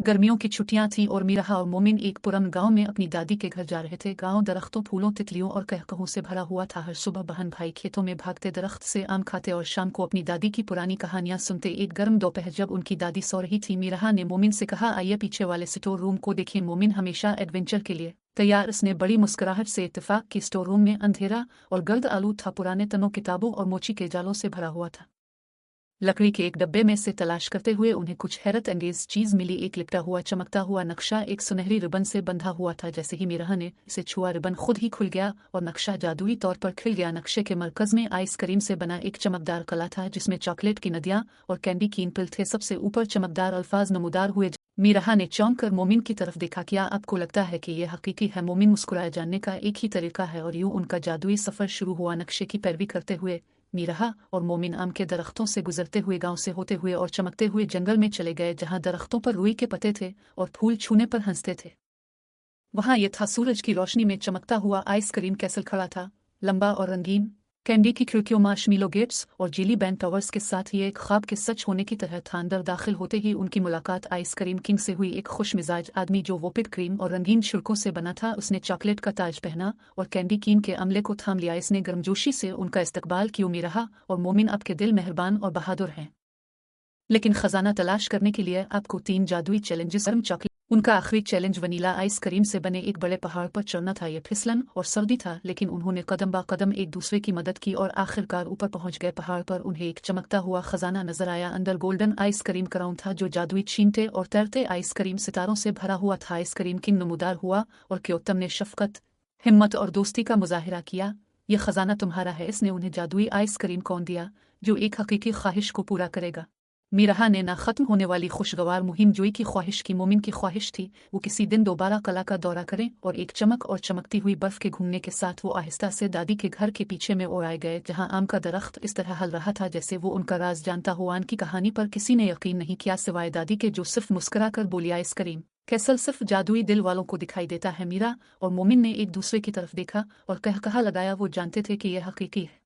गर्मियों की छुट्टियां थीं और मीरा और मोमिन एक पुरअमन गांव में अपनी दादी के घर जा रहे थे। गांव दरख्तों, फूलों, तितलियों और कहकहों से भरा हुआ था। हर सुबह बहन भाई खेतों में भागते, दरख्त से आम खाते और शाम को अपनी दादी की पुरानी कहानियां सुनते। एक गर्म दोपहर जब उनकी दादी सो रही थी, मीरा ने मोमिन से कहा, आइए पीछे वाले स्टोर रूम को देखें। मोमिन हमेशा एडवेंचर के लिए तैयार। उसने बड़ी मुस्कुराहट से इत्तेफाक की स्टोर रूम में अंधेरा और गर्द आलूद था। पुराने तनों, किताबों और मोची के जालों से भरा हुआ था। लकड़ी के एक डब्बे में से तलाश करते हुए उन्हें कुछ हैरत अंगेज चीज मिली। एक लिपटा हुआ चमकता हुआ नक्शा एक सुनहरी रिबन से बंधा हुआ था। जैसे ही मीरा ने इसे छुआ, रिबन खुद ही खुल गया और नक्शा जादुई तौर पर खिल गया। नक्शे के मरकज में आइसक्रीम से बना एक चमकदार कला था, जिसमें चॉकलेट की नदियां और कैंडी की पिल थे। सबसे ऊपर चमकदार अल्फाज नमूदार हुए। मीरा ने चौंक कर मोमिन की तरफ देखा। क्या आपको लगता है कि यह हकीकी है? मोमिन मुस्कुराए। जानने का एक ही तरीका है। और यूं उनका जादुई सफर शुरू हुआ। नक्शे की पैरवी करते हुए मीरा और मोमिन आम के दरख्तों से गुजरते हुए, गांव से होते हुए और चमकते हुए जंगल में चले गए, जहां दरख्तों पर रुई के पत्ते थे और फूल छूने पर हंसते थे। वहां ये था, सूरज की रोशनी में चमकता हुआ आइसक्रीम कैसल खड़ा था, लंबा और रंगीन। कैंडी की खिड़कियों, मार्शमेलो गेट्स और जेली बैंड टावर्स के साथ ये एक ख्वाब के सच होने की तरह था। अंदर दाखिल होते ही उनकी मुलाकात आइसक्रीम किंग से हुई, एक खुश मिजाज आदमी जो व्हिप्ड क्रीम और रंगीन छिड़कों से बना था। उसने चॉकलेट का ताज पहना और कैंडी कीन के अमले को थाम लिया। इसने गर्मजोशी से उनका इस्तकबाल किया। मीरा और मोमिन, आपके दिल मेहरबान और बहादुर हैं, लेकिन खजाना तलाश करने के लिए आपको 3 जादुई चैलेंजेस। चॉकलेट। उनका आखिरी चैलेंज वनीला आइसक्रीम से बने एक बड़े पहाड़ पर चढ़ना था। यह फिसलन और सर्दी था, लेकिन उन्होंने कदम बा कदम एक दूसरे की मदद की और आखिरकार ऊपर पहुंच गए। पहाड़ पर उन्हें एक चमकता हुआ खजाना नजर आया। अंदर गोल्डन आइसक्रीम क्राउन था, जो जादुई छींटे और तैरते आइसक्रीम सितारों से भरा हुआ था। आइसक्रीम किंग नमूदार हुआ और क्योत्तम ने शफकत, हिम्मत और दोस्ती का मुजाहिरा किया। यह खजाना तुम्हारा है। इसने उन्हें जादुई आइसक्रीम कौन दिया, जो एक हकीकी ख्वाहिश को पूरा करेगा। मीरा ने ना खत्म होने वाली खुशगवार मुहिम जोई की ख्वाहिश की। मोमिन की ख्वाहिश थी वो किसी दिन दोबारा कला का दौरा करें और एक चमक और चमकती हुई बर्फ के घूमने के साथ वो आहिस्ता से दादी के घर के पीछे में उड़ाए गए, जहां आम का दरख्त इस तरह हल रहा था जैसे वो उनका राज जानता हो। आन की कहानी पर किसी ने यकीन नहीं किया सिवाय दादी के, जो सिर्फ मुस्कुरा कर बोली, आइसक्रीम कैसल सिर्फ जादुई दिल वालों को दिखाई देता है। मीरा और मोमिन ने एक दूसरे की तरफ देखा और कहा लगाया, वो जानते थे कि यह हकीकी है।